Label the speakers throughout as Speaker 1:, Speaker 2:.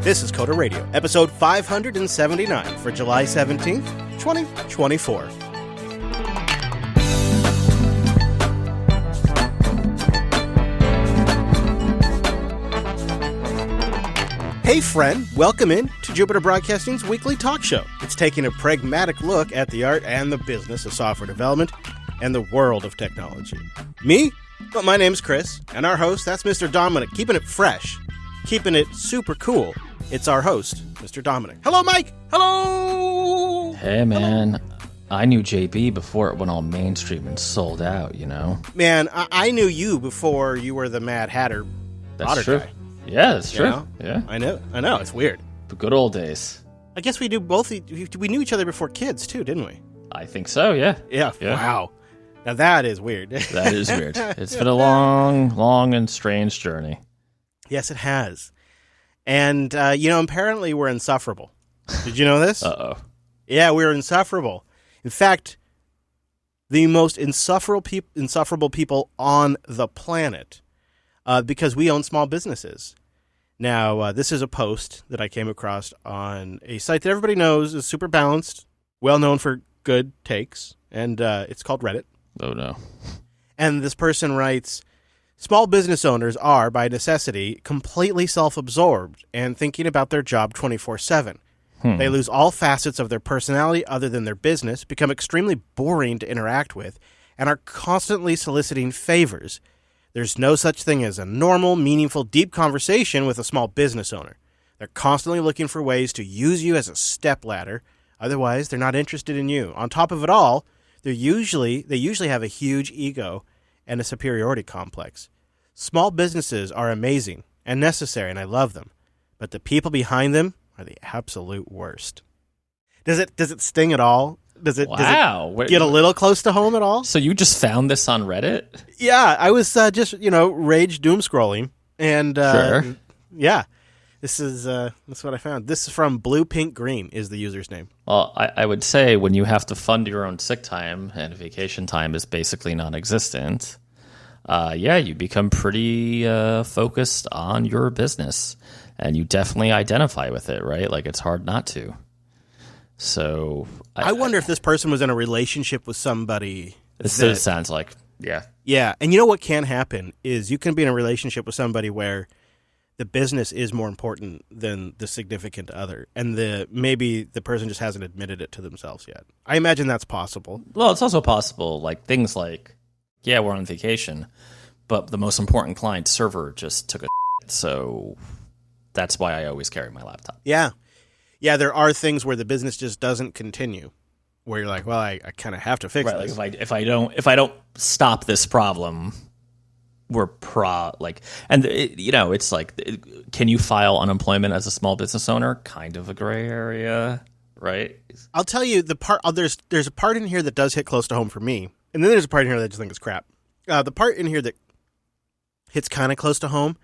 Speaker 1: This is Coda Radio, episode 579 for July 17th, 2024. Hey friend, welcome in to Jupiter Broadcasting's weekly talk show. It's taking a pragmatic look at the art and the business of software development and the world of technology. Me? Well, my name's Chris, and our host, that's Mr. Dominic, keeping it fresh, keeping it super cool. It's our host, Mr. Dominic. Hello, Mike! Hello!
Speaker 2: Hey, man. Hello. I knew JB before it went all mainstream and sold out, you know?
Speaker 1: Man, I knew you before you were the Mad Hatter.
Speaker 2: That's true. Guy. Yeah, that's true. You know? Yeah.
Speaker 1: I know. It's weird.
Speaker 2: The good old days.
Speaker 1: I guess we knew each other before kids, too, didn't we?
Speaker 2: I think so, yeah.
Speaker 1: Yeah. Wow. Now that is weird.
Speaker 2: That is weird. It's been a long and strange journey.
Speaker 1: Yes, it has. And, apparently we're insufferable. Did you know this?
Speaker 2: Uh-oh.
Speaker 1: Yeah, we're insufferable. In fact, the most insufferable people on the planet, because we own small businesses. Now, this is a post that I came across on a site that everybody knows is super balanced, well known for good takes, and it's called Reddit.
Speaker 2: Oh, no.
Speaker 1: And this person writes, small business owners are, by necessity, completely self-absorbed and thinking about their job 24/7. They lose all facets of their personality other than their business, become extremely boring to interact with, and are constantly soliciting favors. There's no such thing as a normal, meaningful, deep conversation with a small business owner. They're constantly looking for ways to use you as a stepladder. Otherwise, they're not interested in you. On top of it all, they usually have a huge ego and a superiority complex. Small businesses are amazing and necessary, and I love them. But the people behind them are the absolute worst. Does it sting at all? Does it get a little close to home at all?
Speaker 2: So you just found this on Reddit?
Speaker 1: Yeah, I was just rage doom scrolling, and
Speaker 2: sure.
Speaker 1: Yeah, this is what I found. This is from Blue Pink Green is the user's name.
Speaker 2: Well, I would say when you have to fund your own sick time and vacation time is basically non-existent, you become pretty focused on your business, and you definitely identify with it, right? Like, it's hard not to. So
Speaker 1: I wonder if this person was in a relationship with somebody.
Speaker 2: It sounds like, yeah.
Speaker 1: Yeah, and you know what can happen is you can be in a relationship with somebody where the business is more important than the significant other, and maybe the person just hasn't admitted it to themselves yet. I imagine that's possible.
Speaker 2: Well, it's also possible, like things like, yeah, we're on vacation, but the most important client server just took a shit, so that's why I always carry my laptop.
Speaker 1: Yeah. Yeah, there are things where the business just doesn't continue, where you're like, well, I kind of have to fix this.
Speaker 2: Like if I don't stop this problem, it's like, can you file unemployment as a small business owner? Kind of a gray area, right?
Speaker 1: I'll tell you the part. There's a part in here that does hit close to home for me, and then there's a part in here that I just think is crap. The part in here that hits kind of close to home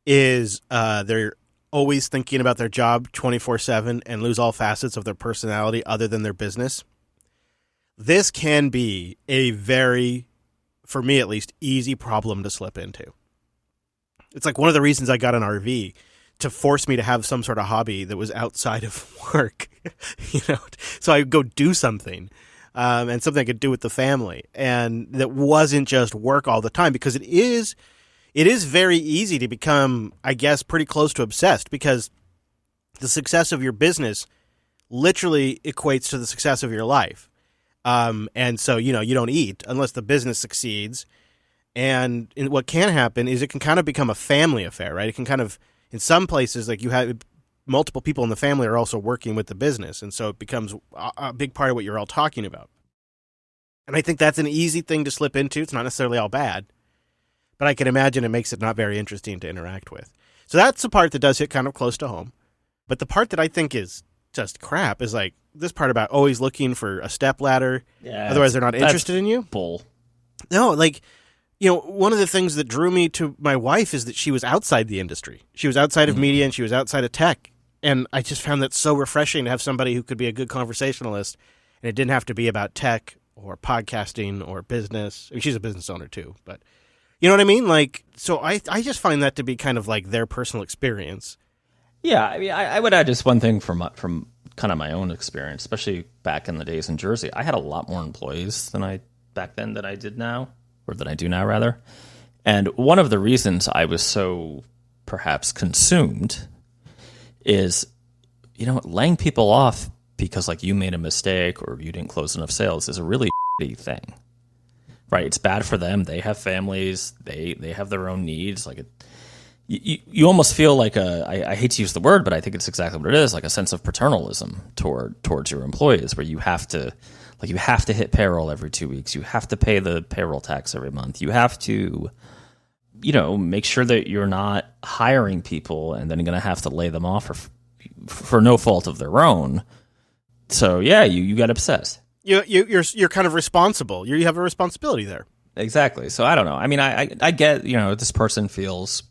Speaker 1: is they're always thinking about their job 24/7 and lose all facets of their personality other than their business. This can be a very, for me at least, easy problem to slip into. It's like one of the reasons I got an RV, to force me to have some sort of hobby that was outside of work, so I would go do something, and something I could do with the family, and that wasn't just work all the time, because it is very easy to become, I guess, pretty close to obsessed, because the success of your business literally equates to the success of your life. And so, you don't eat unless the business succeeds. And what can happen is it can kind of become a family affair, right? It can kind of, in some places, like you have multiple people in the family are also working with the business. And so it becomes a big part of what you're all talking about. And I think that's an easy thing to slip into. It's not necessarily all bad, but I can imagine it makes it not very interesting to interact with. So that's the part that does hit kind of close to home. But the part that I think is just crap is like this part about always looking for a stepladder. Yeah, otherwise they're not interested in you.
Speaker 2: Bull.
Speaker 1: No, like, one of the things that drew me to my wife is that she was outside the industry. She was outside of media and she was outside of tech. And I just found that so refreshing to have somebody who could be a good conversationalist, and it didn't have to be about tech or podcasting or business. I mean, she's a business owner too, but you know what I mean? Like, so I just find that to be kind of like their personal experience.
Speaker 2: Yeah, I mean, I would add just one thing from kind of my own experience, especially back in the days in Jersey. I had a lot more employees back then than I did now, or than I do now, rather. And one of the reasons I was so perhaps consumed is, laying people off because like you made a mistake or you didn't close enough sales is a really shitty thing, right? It's bad for them. They have families. They have their own needs. Like you almost feel like I hate to use the word, but I think it's exactly what it is, like a sense of paternalism towards your employees, where you have to hit payroll every 2 weeks. You have to pay the payroll tax every month. You have to, make sure that you're not hiring people and then going to have to lay them off for no fault of their own. So yeah, you got obsessed.
Speaker 1: You're kind of responsible. You have a responsibility there.
Speaker 2: Exactly. So I don't know. I mean, I get, this person feels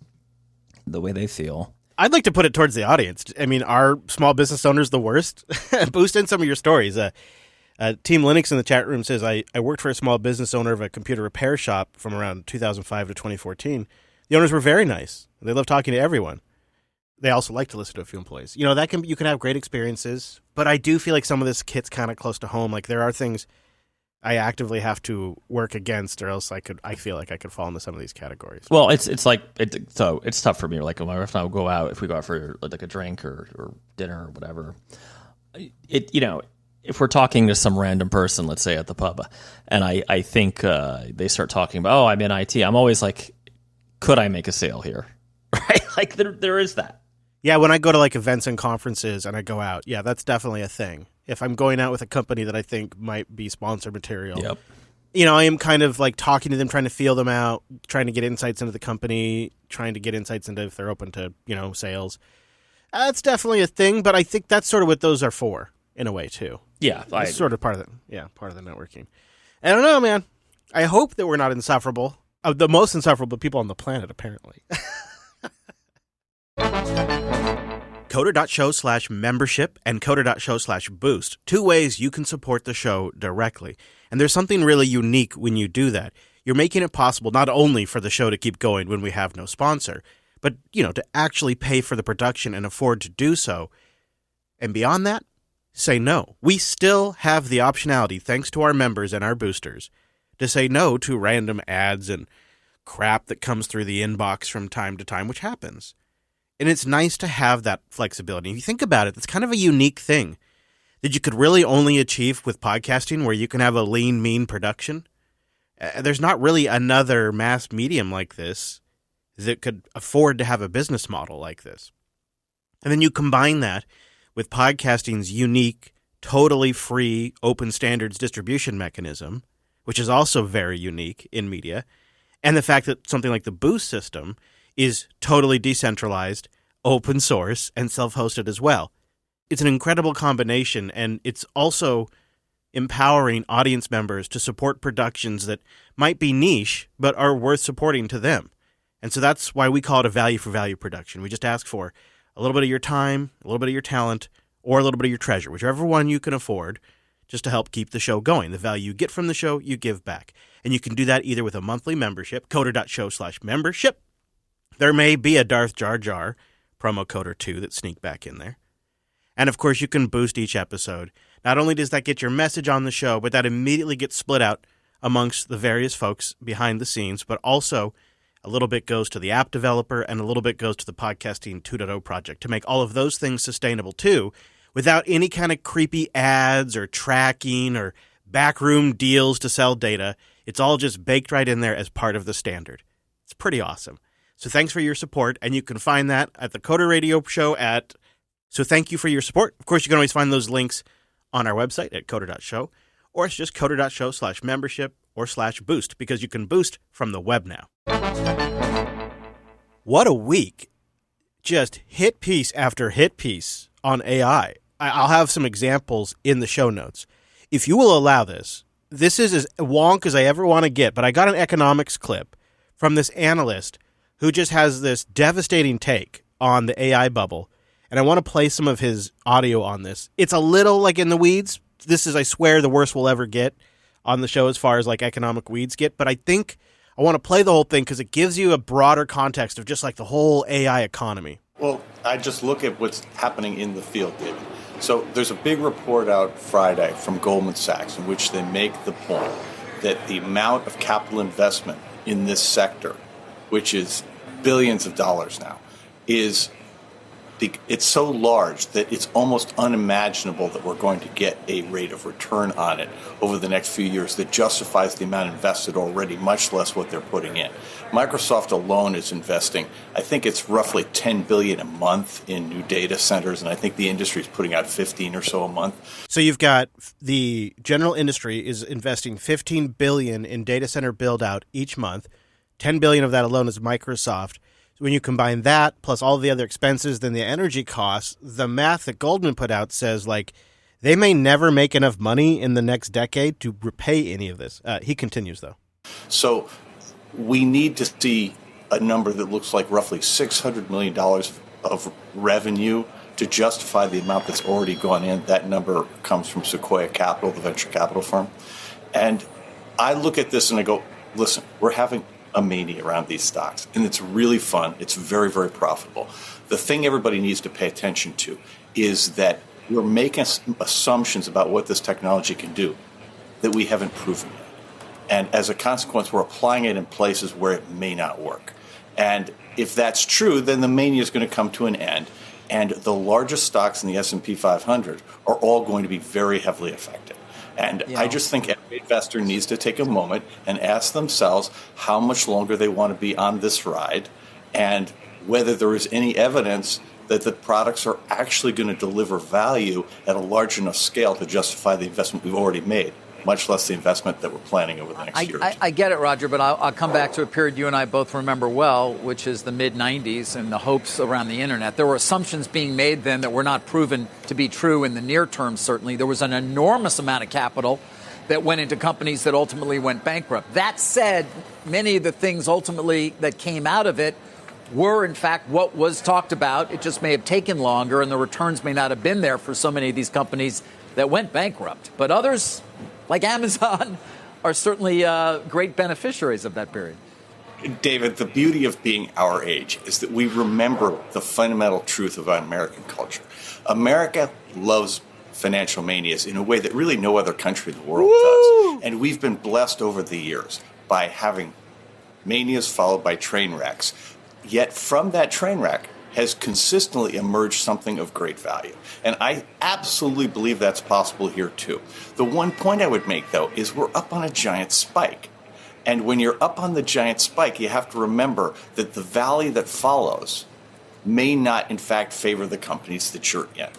Speaker 2: the way they feel.
Speaker 1: I'd like to put it towards the audience. I mean, are small business owners the worst? Boost in some of your stories. Team Linux in the chat room says, I worked for a small business owner of a computer repair shop from around 2005 to 2014. The owners were very nice. They loved talking to everyone. They also like to listen to a few employees. You can have great experiences, but I do feel like some of this hits kind of close to home. Like there are things I actively have to work against, or else I feel like I could fall into some of these categories.
Speaker 2: Well, it's tough for me. Like my wife and I will go out, if we go out for like a drink or dinner or whatever. If we're talking to some random person, let's say at the pub, and I think they start talking about, I'm in IT, I'm always like, could I make a sale here? Right? Like there is that.
Speaker 1: Yeah, when I go to like events and conferences and I go out, yeah, that's definitely a thing. If I'm going out with a company that I think might be sponsor material,
Speaker 2: yep.
Speaker 1: I am kind of like talking to them, trying to feel them out, trying to get insights into the company, trying to get insights into if they're open to, sales. That's definitely a thing, but I think that's sort of what those are for in a way too.
Speaker 2: Yeah.
Speaker 1: It's sort of part of the networking. I don't know, man. I hope that we're not insufferable. The most insufferable people on the planet, apparently. Coder.show/membership and Coder.show/boost. 2 ways you can support the show directly. And there's something really unique when you do that. You're making it possible not only for the show to keep going when we have no sponsor, but, to actually pay for the production and afford to do so. And beyond that, say no. We still have the optionality, thanks to our members and our boosters, to say no to random ads and crap that comes through the inbox from time to time, which happens. And it's nice to have that flexibility. If you think about it, it's kind of a unique thing that you could really only achieve with podcasting, where you can have a lean, mean production. There's not really another mass medium like this that could afford to have a business model like this. And then you combine that with podcasting's unique, totally free, open standards distribution mechanism, which is also very unique in media, and the fact that something like the Boost system is totally decentralized, open source, and self-hosted as well. It's an incredible combination, and it's also empowering audience members to support productions that might be niche, but are worth supporting to them. And so that's why we call it a value-for-value production. We just ask for a little bit of your time, a little bit of your talent, or a little bit of your treasure, whichever one you can afford, just to help keep the show going. The value you get from the show, you give back. And you can do that either with a monthly membership, coder.show/membership. There may be a Darth Jar Jar promo code or two that sneak back in there. And of course, you can boost each episode. Not only does that get your message on the show, but that immediately gets split out amongst the various folks behind the scenes, but also a little bit goes to the app developer and a little bit goes to the Podcasting 2.0 project to make all of those things sustainable too, without any kind of creepy ads or tracking or backroom deals to sell data. It's all just baked right in there as part of the standard. It's pretty awesome. So thanks for your support, and you can find that at the Coder Radio Show at... So thank you for your support. Of course, you can always find those links on our website at coder.show, or it's just coder.show/membership or /boost, because you can boost from the web now. What a week. Just hit piece after hit piece on AI. I'll have some examples in the show notes. If you will allow this, this is as wonk as I ever want to get, but I got an economics clip from this analyst who just has this devastating take on the AI bubble, and I want to play some of his audio on this. It's a little like in the weeds. This is, I swear, the worst we'll ever get on the show as far as like economic weeds get, but I think I want to play the whole thing because it gives you a broader context of just like the whole AI economy.
Speaker 3: Well, I just look at what's happening in the field, David. So there's a big report out Friday from Goldman Sachs in which they make the point that the amount of capital investment in this sector, which is billions of dollars now, it's so large that it's almost unimaginable that we're going to get a rate of return on it over the next few years that justifies the amount invested already, much less what they're putting in. Microsoft alone is investing, I think it's roughly $10 billion a month in new data centers, and I think the industry is putting out 15 or so a month.
Speaker 1: So you've got the general industry is investing $15 billion in data center build out each month. $10 billion of that alone is Microsoft. When you combine that plus all the other expenses, then the energy costs, the math that Goldman put out says like they may never make enough money in the next decade to repay any of this. He continues, though.
Speaker 3: So we need to see a number that looks like roughly $600 million of revenue to justify the amount that's already gone in. That number comes from Sequoia Capital, the venture capital firm. And I look at this and I go, listen, we're having a mania around these stocks, and it's really fun. It's very, very profitable. The thing everybody needs to pay attention to is that we're making assumptions about what this technology can do that we haven't proven yet. And as a consequence, we're applying it in places where it may not work. And if that's true, then the mania is going to come to an end, and the largest stocks in the S&P 500 are all going to be very heavily affected. And I just think every investor needs to take a moment and ask themselves how much longer they want to be on this ride and whether there is any evidence that the products are actually going to deliver value at a large enough scale to justify the investment we've already made, much less the investment that we're planning over the next year or two.
Speaker 4: I get it, Roger, but I'll come back to a period you and I both remember well, which is the mid-'90s and the hopes around the Internet. There were assumptions being made then that were not proven to be true in the near term, certainly. There was an enormous amount of capital that went into companies that ultimately went bankrupt. That said, many of the things ultimately that came out of it were, in fact, what was talked about. It just may have taken longer, and the returns may not have been there for so many of these companies that went bankrupt. But others, like Amazon, are certainly great beneficiaries of that period.
Speaker 3: David, the beauty of being our age is that we remember the fundamental truth about American culture. America loves financial manias in a way that really no other country in the world does. And we've been blessed over the years by having manias followed by train wrecks. Yet from that train wreck has consistently emerged something of great value. And I absolutely believe that's possible here too. The one point I would make, though, is we're up on a giant spike. And when you're up on the giant spike, you have to remember that the valley that follows may not, in fact, favor the companies that you're in.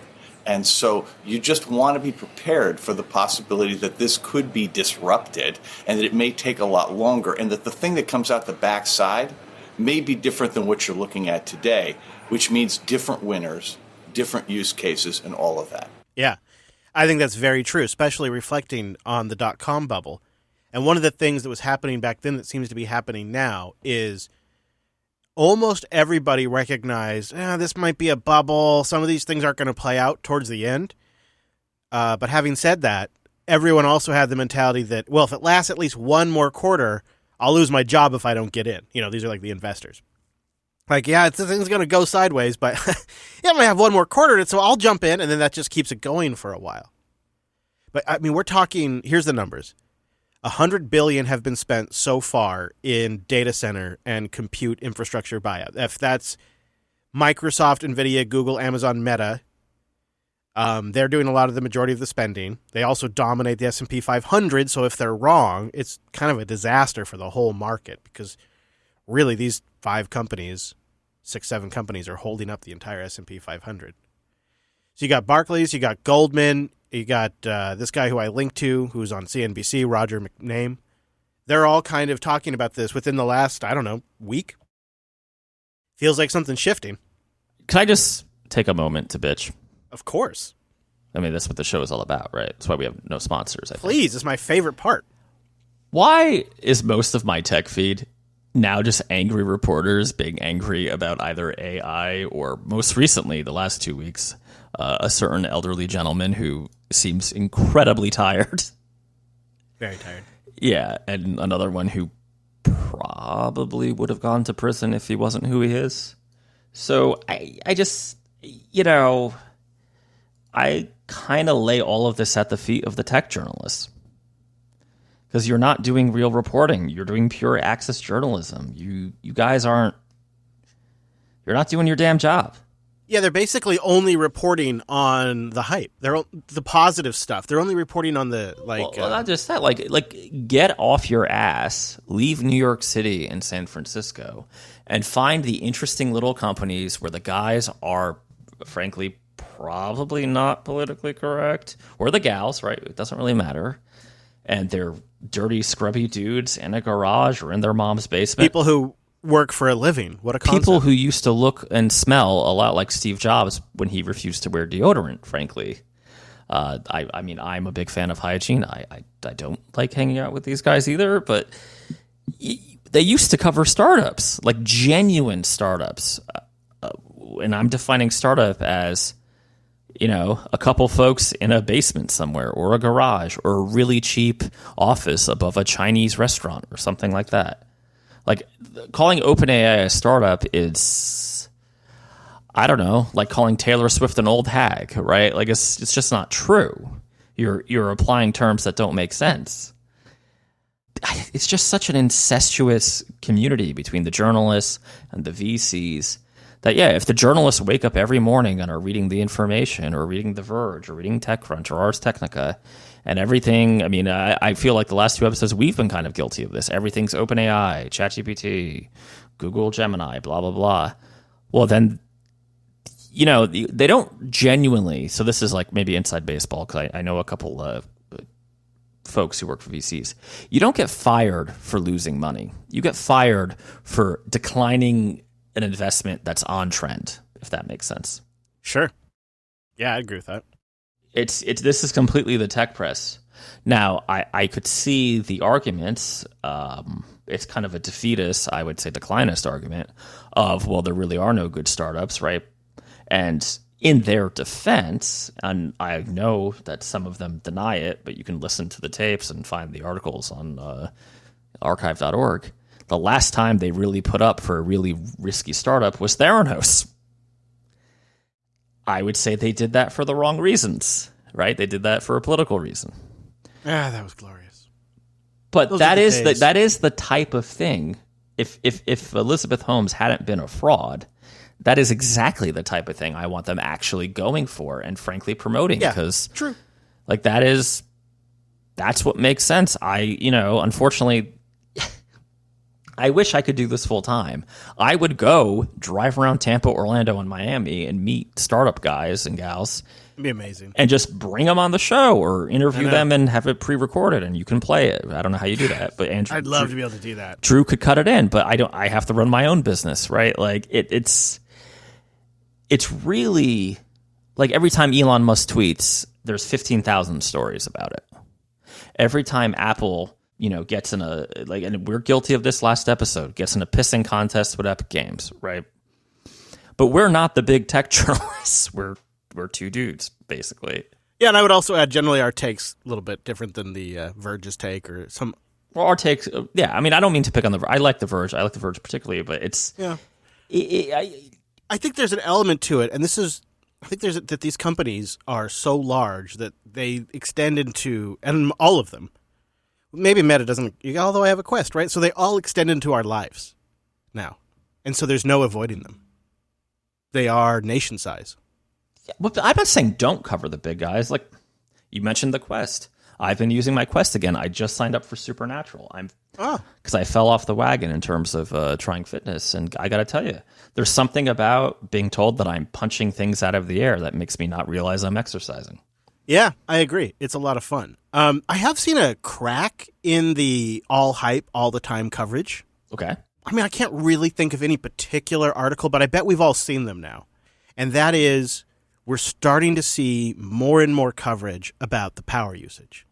Speaker 3: And so you just want to be prepared for the possibility that this could be disrupted and that it may take a lot longer and that the thing that comes out the backside may be different than what you're looking at today, which means different winners, different use cases, and all of that.
Speaker 1: Yeah, I think that's very true, especially reflecting on the dot-com bubble. And one of the things that was happening back then that seems to be happening now is almost everybody recognized, this might be a bubble. Some of these things aren't going to play out towards the end. But having said that, everyone also had the mentality that, well, if it lasts at least one more quarter, I'll lose my job if I don't get in. You know, these are like the investors. Like, yeah, the thing's going to go sideways, but yeah, I might have one more quarter, so I'll jump in, and then that just keeps it going for a while. But, I mean, we're talking, here's the numbers. $100 billion have been spent so far in data center and compute infrastructure buyout. If that's Microsoft, NVIDIA, Google, Amazon, Meta, they're doing a lot of the majority of the spending. They also dominate the S&P 500, so if they're wrong, it's kind of a disaster for the whole market because really these 5 companies, 6, 7 companies are holding up the entire S&P 500. So you got Barclays, you got Goldman, you got this guy who I linked to, who's on CNBC, Roger McName. They're all kind of talking about this within the last, I don't know, week. Feels like something's shifting.
Speaker 2: Can I just take a moment to bitch?
Speaker 1: Of course.
Speaker 2: I mean, that's what the show is all about, right? That's why we have no sponsors, I think.
Speaker 1: Please, it's my favorite part.
Speaker 2: Why is most of my tech feed now just angry reporters being angry about either AI or, most recently, the last 2 weeks, a certain elderly gentleman who seems incredibly tired.
Speaker 1: Very tired.
Speaker 2: Yeah, and another one who probably would have gone to prison if he wasn't who he is. So I just, I kind of lay all of this at the feet of the tech journalists. Because you're not doing real reporting. You're doing pure access journalism. You guys you're not doing your damn job.
Speaker 1: Yeah, they're basically only reporting on the hype. They're the positive stuff. They're only reporting on the
Speaker 2: Well, not just that. Like, get off your ass, leave New York City and San Francisco, and find the interesting little companies where the guys are, frankly, probably not politically correct, or the gals, right? It doesn't really matter. And they're dirty, scrubby dudes in a garage or in their mom's basement.
Speaker 1: People who work for a living. What a concept.
Speaker 2: People who used to look and smell a lot like Steve Jobs when he refused to wear deodorant, frankly. I mean, I'm a big fan of hygiene. I don't like hanging out with these guys either, but they used to cover startups, like genuine startups. And I'm defining startup as, a couple folks in a basement somewhere or a garage or a really cheap office above a Chinese restaurant or something like that. Like, calling OpenAI a startup is, I don't know, like calling Taylor Swift an old hag, right? Like, it's just not true. You're applying terms that don't make sense. It's just such an incestuous community between the journalists and the VCs that, yeah, if the journalists wake up every morning and are reading The Information or reading The Verge or reading TechCrunch or Ars Technica and everything, I mean, I feel like the last 2 episodes we've been kind of guilty of this. Everything's OpenAI, ChatGPT, Google Gemini, blah, blah, blah. Well, then, they don't genuinely, so this is like maybe inside baseball because I know a couple folks who work for VCs. You don't get fired for losing money. You get fired for declining an investment that's on trend, if that makes sense.
Speaker 1: Sure. Yeah, I agree with that.
Speaker 2: This is completely the tech press. Now, I could see the arguments. It's kind of a defeatist, I would say declinist argument of, well, there really are no good startups, right? And in their defense, and I know that some of them deny it, but you can listen to the tapes and find the articles on archive.org. The last time they really put up for a really risky startup was Theranos. I would say they did that for the wrong reasons, right? They did that for a political reason.
Speaker 1: Ah, that was glorious.
Speaker 2: But that is the type of thing. If Elizabeth Holmes hadn't been a fraud, that is exactly the type of thing I want them actually going for and frankly promoting.
Speaker 1: Yeah,
Speaker 2: because
Speaker 1: true.
Speaker 2: Like that's what makes sense. Unfortunately, I wish I could do this full time. I would go drive around Tampa, Orlando, and Miami and meet startup guys and gals.
Speaker 1: It'd be amazing.
Speaker 2: And just bring them on the show or interview them and have it pre-recorded and you can play it. I don't know how you do that, but Andrew,
Speaker 1: I'd love to be able to do that.
Speaker 2: Drew could cut it in, but I have to run my own business, right? Like it's really like every time Elon Musk tweets, there's 15,000 stories about it. Every time Apple gets in and we're guilty of this last episode, gets in a pissing contest with Epic Games, right? But we're not the big tech journalists. We're two dudes, basically.
Speaker 1: Yeah, and I would also add, generally our take's a little bit different than the Verge's take or some...
Speaker 2: Well, our takes, yeah, I mean, I don't mean to pick on the Verge. I like the Verge. I like the Verge particularly, but it's...
Speaker 1: Yeah. I think there's an element to it, and I think that these companies are so large that they extend into, and all of them, maybe Meta doesn't, although I have a Quest, right? So they all extend into our lives now. And so there's no avoiding them. They are nation size.
Speaker 2: Yeah, but I'm not saying don't cover the big guys. Like you mentioned the Quest. I've been using my Quest again. I just signed up for Supernatural. Because I fell off the wagon in terms of trying fitness. And I got to tell you, there's something about being told that I'm punching things out of the air that makes me not realize I'm exercising.
Speaker 1: Yeah, I agree. It's a lot of fun. I have seen a crack in the all hype, all the time coverage.
Speaker 2: Okay.
Speaker 1: I mean, I can't really think of any particular article, but I bet we've all seen them now. And that is, we're starting to see more and more coverage about the power usage.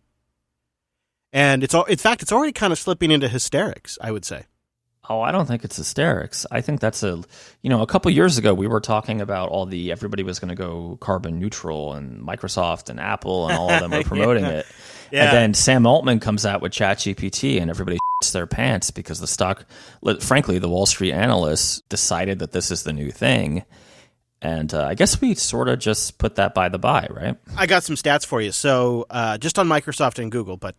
Speaker 1: And in fact, it's already kind of slipping into hysterics, I would say.
Speaker 2: Oh, I don't think it's hysterics. I think that's a couple years ago, we were talking about everybody was going to go carbon neutral and Microsoft and Apple and all of them were promoting it. Yeah. And then Sam Altman comes out with ChatGPT and everybody shits shits their pants because the stock, frankly, the Wall Street analysts decided that this is the new thing. And I guess we sort of just put that by the by, right?
Speaker 1: I got some stats for you. So just on Microsoft and Google, but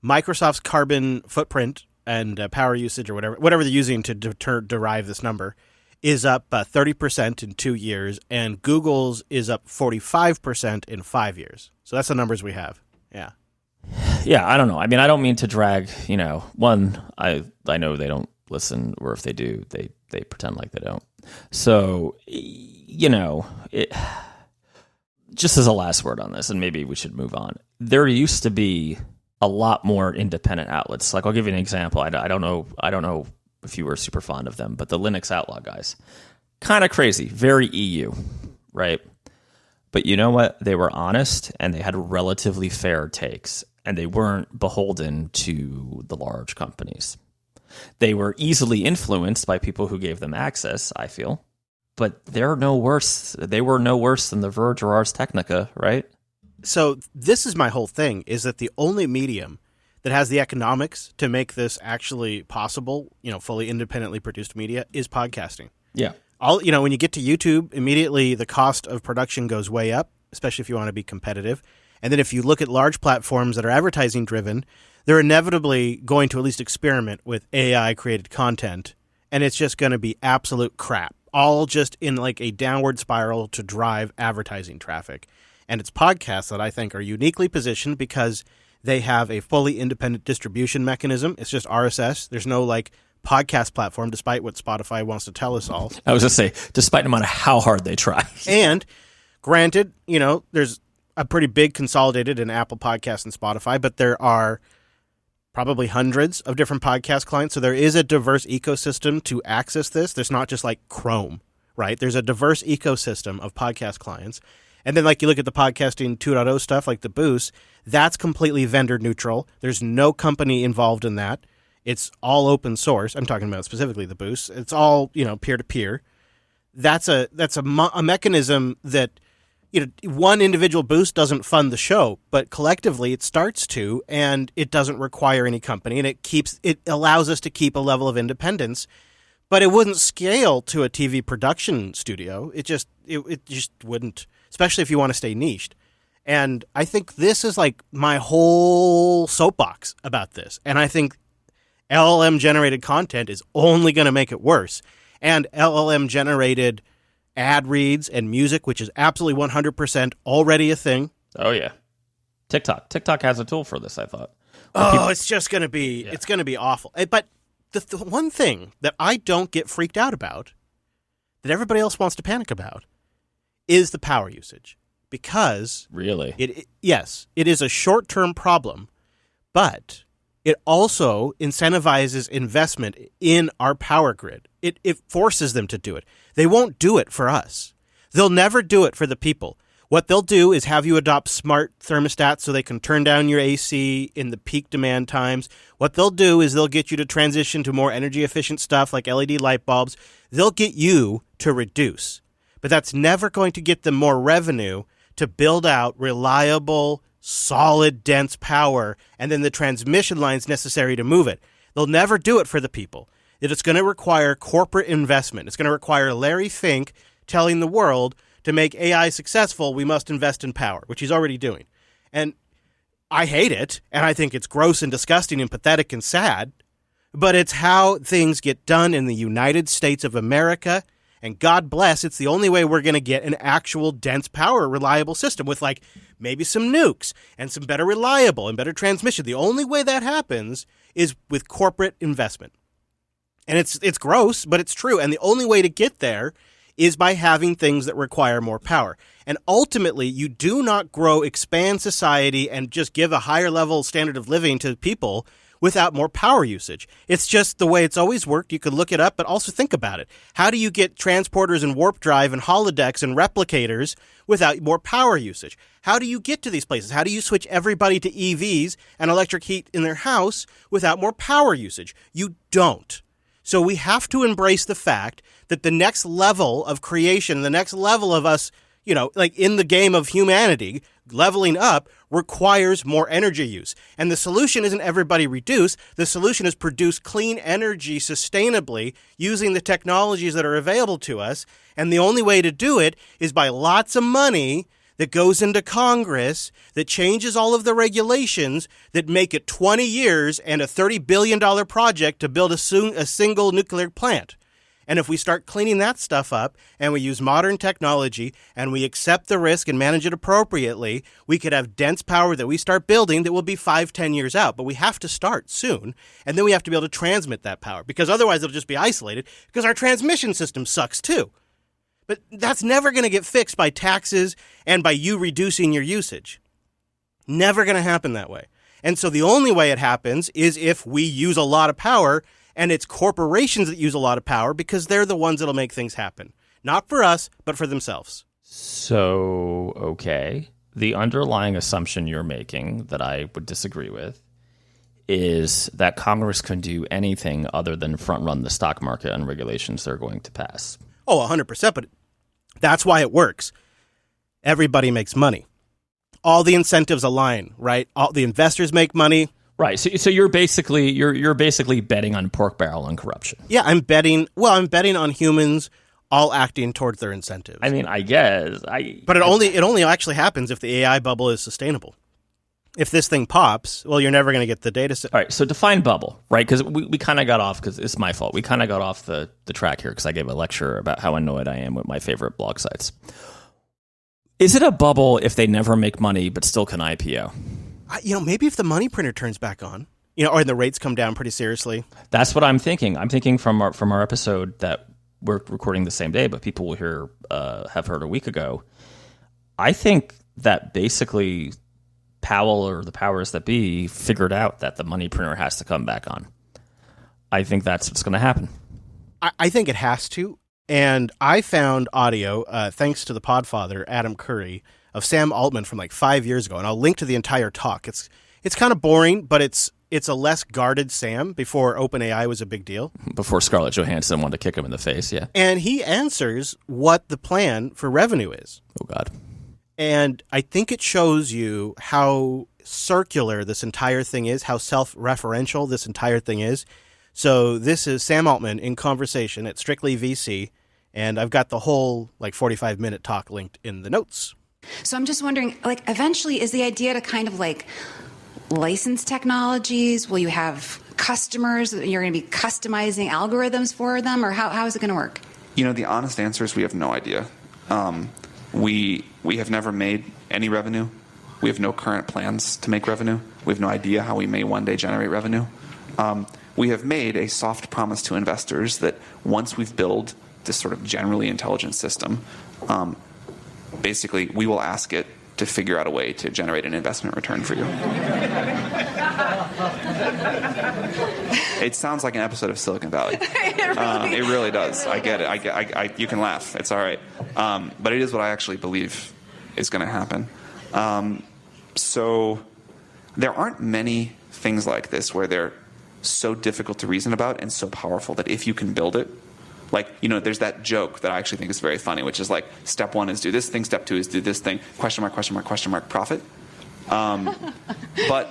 Speaker 1: Microsoft's carbon footprint and power usage or whatever they're using to derive this number is up 30% in 2 years, and Google's is up 45% in 5 years. So that's the numbers we have. Yeah.
Speaker 2: Yeah, I don't know. I mean, I don't mean to drag, one, I know they don't listen, or if they do, they pretend like they don't. So, just as a last word on this, and maybe we should move on. There used to be a lot more independent outlets. Like, I'll give you an example. I don't know if you were super fond of them, but the Linux Outlaw guys, kind of crazy, very EU, right? But you know what? They were honest and they had relatively fair takes, and they weren't beholden to the large companies. They were easily influenced by people who gave them access, I feel, but they're no worse. They were no worse than The Verge or Ars Technica, right?
Speaker 1: So this is my whole thing, is that the only medium that has the economics to make this actually possible, fully independently produced media, is podcasting.
Speaker 2: Yeah.
Speaker 1: When you get to YouTube, immediately the cost of production goes way up, especially if you want to be competitive. And then if you look at large platforms that are advertising driven, they're inevitably going to at least experiment with AI created content. And it's just going to be absolute crap, all just in like a downward spiral to drive advertising traffic. And it's podcasts that I think are uniquely positioned because they have a fully independent distribution mechanism. It's just RSS. There's no podcast platform, despite what Spotify wants to tell us all.
Speaker 2: I was going to say, despite no matter how hard they try.
Speaker 1: And granted, there's a pretty big consolidated in Apple Podcasts and Spotify, but there are probably hundreds of different podcast clients. So there is a diverse ecosystem to access this. There's not just like Chrome, right? There's a diverse ecosystem of podcast clients. And then you look at the podcasting 2.0 stuff like the Boost, that's completely vendor neutral. There's no company involved in that. It's all open source. I'm talking about specifically the Boost. It's all, peer-to-peer. That's a mechanism that, one individual Boost doesn't fund the show, but collectively it starts to, and it doesn't require any company, and it allows us to keep a level of independence, but it wouldn't scale to a TV production studio. It just wouldn't, especially if you want to stay niched. And I think this is my whole soapbox about this. And I think LLM generated content is only going to make it worse. And LLM generated ad reads and music, which is absolutely 100% already a thing.
Speaker 2: Oh yeah. TikTok has a tool for this, I thought.
Speaker 1: It's just going to be, It's going to be awful. But the one thing that I don't get freaked out about, that everybody else wants to panic about, is the power usage. Because
Speaker 2: really,
Speaker 1: yes, it is a short-term problem, but it also incentivizes investment in our power grid. It forces them to do it. They won't do it for us. They'll never do it for the people. What they'll do is have you adopt smart thermostats so they can turn down your AC in the peak demand times. What they'll do is they'll get you to transition to more energy efficient stuff like LED light bulbs. They'll get you to reduce. But that's never going to get them more revenue to build out reliable, solid, dense power, and then the transmission lines necessary to move it. They'll never do it for the people. It's going to require corporate investment. It's going to require Larry Fink telling the world to make AI successful, we must invest in power, which he's already doing. And I hate it, and I think it's gross and disgusting and pathetic and sad, but it's how things get done in the United States of America. And God bless, it's the only way we're going to get an actual dense power reliable system with maybe some nukes and some better reliable and better transmission. The only way that happens is with corporate investment. And it's gross, but it's true. And the only way to get there is by having things that require more power. And ultimately, you do not expand society and just give a higher level standard of living to people without more power usage. It's just the way it's always worked. You could look it up, but also think about it. How do you get transporters and warp drive and holodecks and replicators without more power usage? How do you get to these places? How do you switch everybody to EVs and electric heat in their house without more power usage? You don't. So we have to embrace the fact that the next level of creation, the next level of us, in the game of humanity, leveling up requires more energy use. And the solution isn't everybody reduce. The solution is produce clean energy sustainably using the technologies that are available to us. And the only way to do it is by lots of money that goes into Congress, that changes all of the regulations, that make it 20 years and a $30 billion project to build a single nuclear plant. And if we start cleaning that stuff up and we use modern technology and we accept the risk and manage it appropriately, we could have dense power that we start building that will be 5-10 years out. But we have to start soon. And then we have to be able to transmit that power, because otherwise it'll just be isolated, because our transmission system sucks too. But that's never going to get fixed by taxes and by you reducing your usage. Never going to happen that way. And so the only way it happens is if we use a lot of power, and it's corporations that use a lot of power because they're the ones that'll make things happen. Not for us, but for themselves.
Speaker 2: So, okay. The underlying assumption you're making that I would disagree with is that Congress can do anything other than front-run the stock market and regulations they're going to pass.
Speaker 1: Oh, 100%, but that's why it works. Everybody makes money. All the incentives align, right? All the investors make money.
Speaker 2: Right. So you're basically betting on pork barrel and corruption.
Speaker 1: Yeah, I'm betting on humans all acting towards their incentives.
Speaker 2: I mean, I guess.
Speaker 1: But it only actually happens if the AI bubble is sustainable. If this thing pops, well, you're never going to get the data set.
Speaker 2: All right, so define bubble, right? Because we kind of got off, because it's my fault. We kind of got off the track here because I gave a lecture about how annoyed I am with my favorite blog sites. Is it a bubble if they never make money but still can IPO?
Speaker 1: Maybe if the money printer turns back on, or the rates come down pretty seriously.
Speaker 2: That's what I'm thinking. I'm thinking from our episode that we're recording the same day, but people will have heard a week ago. I think that basically Powell or the powers that be figured out that the money printer has to come back on. I think that's what's going to happen.
Speaker 1: I think it has to. And I found audio, thanks to the podfather, Adam Curry, of Sam Altman from like 5 years ago. And I'll link to the entire talk. It's kind of boring, but it's a less guarded Sam before OpenAI was a big deal.
Speaker 2: Before Scarlett Johansson wanted to kick him in the face, yeah.
Speaker 1: And he answers what the plan for revenue is.
Speaker 2: Oh, God.
Speaker 1: And I think it shows you how circular this entire thing is, how self-referential this entire thing is. So this is Sam Altman in conversation at Strictly VC, and I've got the whole 45-minute talk linked in the notes.
Speaker 5: So I'm just wondering, eventually is the idea to kind of license technologies? Will you have customers that you're going to be customizing algorithms for them, or how is it going to work?
Speaker 6: The honest answer is we have no idea. We have never made any revenue. We have no current plans to make revenue. We have no idea how we may one day generate revenue. We have made a soft promise to investors that once we've built this sort of generally intelligent system, basically we will ask it to figure out a way to generate an investment return for you. It sounds like an episode of Silicon Valley. It really does. I get it. You can laugh. It's all right. But it is what I actually believe is going to happen. So there aren't many things like this where they're so difficult to reason about and so powerful that if you can build it, there's that joke that I actually think is very funny, which is step one is do this thing, step two is do this thing, question mark, profit. But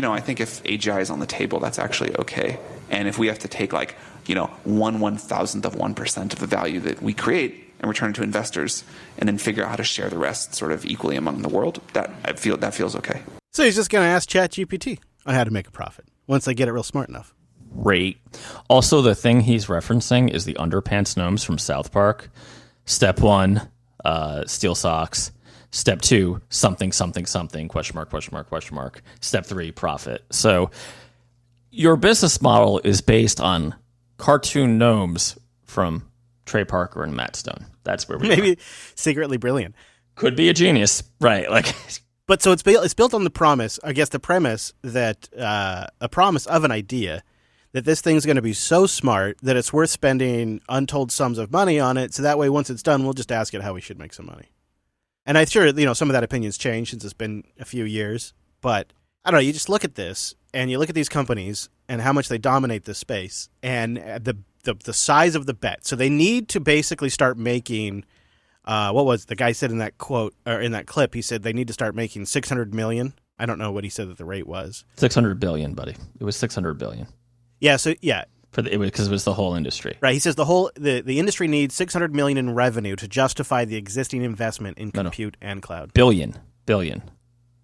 Speaker 6: I think if AGI is on the table, that's actually okay. And if we have to take 1/1000th of 1% of the value that we create and return it to investors, and then figure out how to share the rest sort of equally among the world, that feels okay.
Speaker 1: So he's just going to ask ChatGPT on how to make a profit once they get it real smart enough.
Speaker 2: Great. Also, the thing he's referencing is the underpants gnomes from South Park. Step one, steal socks. Step two, something, question mark. Step three, profit. So your business model is based on cartoon gnomes from Trey Parker and Matt Stone. That's where we
Speaker 1: maybe
Speaker 2: are.
Speaker 1: Secretly brilliant.
Speaker 2: Could be a genius, right?
Speaker 1: But so it's built on the promise, I guess the premise that a promise of an idea that this thing's going to be so smart that it's worth spending untold sums of money on it. So that way, once it's done, we'll just ask it how we should make some money. And I'm sure, some of that opinion's changed since it's been a few years. But I don't know, you just look at this and you look at these companies and how much they dominate this space and the size of the bet. So they need to basically start making What was the guy said in that quote or in that clip? He said they need to start making 600 million. I don't know what he said that the rate was.
Speaker 2: 600 billion, buddy. It was 600 billion.
Speaker 1: Yeah. So yeah.
Speaker 2: Because it was the whole industry.
Speaker 1: Right. He says the industry needs 600 million in revenue to justify the existing investment in compute and cloud.
Speaker 2: Billion.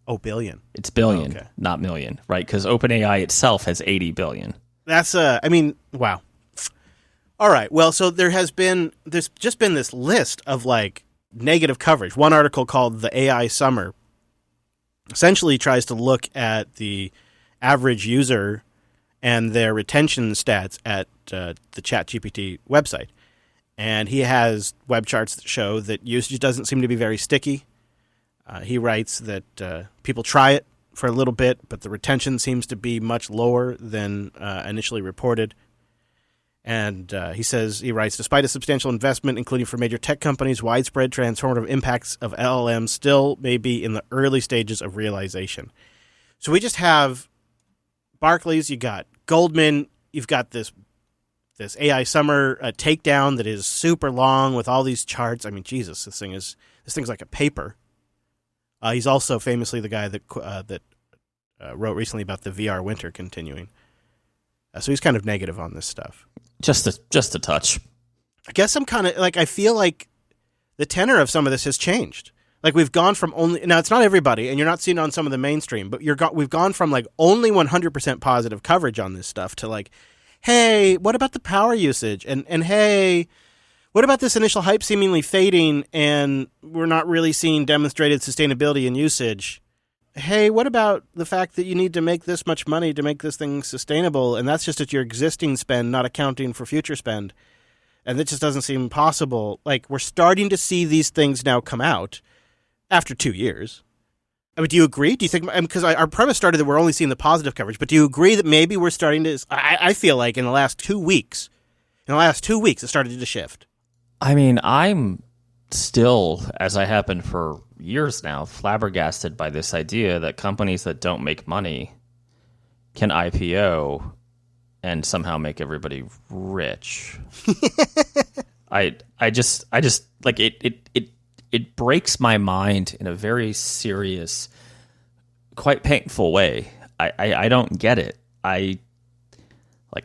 Speaker 1: Oh, billion.
Speaker 2: It's billion,
Speaker 1: okay.
Speaker 2: Not million, right? Because OpenAI itself has 80 billion.
Speaker 1: That's wow. All right. Well, so there's just been this list of like negative coverage. One article called "The AI Summer" essentially tries to look at the average user and their retention stats at the ChatGPT website. And he has web charts that show that usage doesn't seem to be very sticky. He writes that people try it for a little bit, but the retention seems to be much lower than initially reported. And he writes, despite a substantial investment, including for major tech companies, widespread transformative impacts of LLMs still may be in the early stages of realization. So we just have Barclays, you got Goldman, you've got this AI Summer takedown that is super long with all these charts. I mean, Jesus, this thing's like a paper. He's also famously the guy that wrote recently about the VR winter continuing. So he's kind of negative on this stuff.
Speaker 2: Just a touch.
Speaker 1: I guess I'm kind of like, I feel like the tenor of some of this has changed. Like we've gone from now it's not everybody, and you're not seeing it on some of the mainstream, but we've gone from like only 100% positive coverage on this stuff to like, hey, what about the power usage? And hey, what about this initial hype seemingly fading and we're not really seeing demonstrated sustainability in usage? Hey, what about the fact that you need to make this much money to make this thing sustainable, and that's just at your existing spend, not accounting for future spend? And that just doesn't seem possible. Like, we're starting to see these things now come out after 2 years. I mean, do you agree? Do you think, because our premise started that we're only seeing the positive coverage, but do you agree that maybe we're starting to, I feel like in the last 2 weeks, it started to shift.
Speaker 2: I mean, I'm still, as I have been for years now, flabbergasted by this idea that companies that don't make money can IPO and somehow make everybody rich. I just like it breaks my mind in a very serious, quite painful way. I don't get it. I've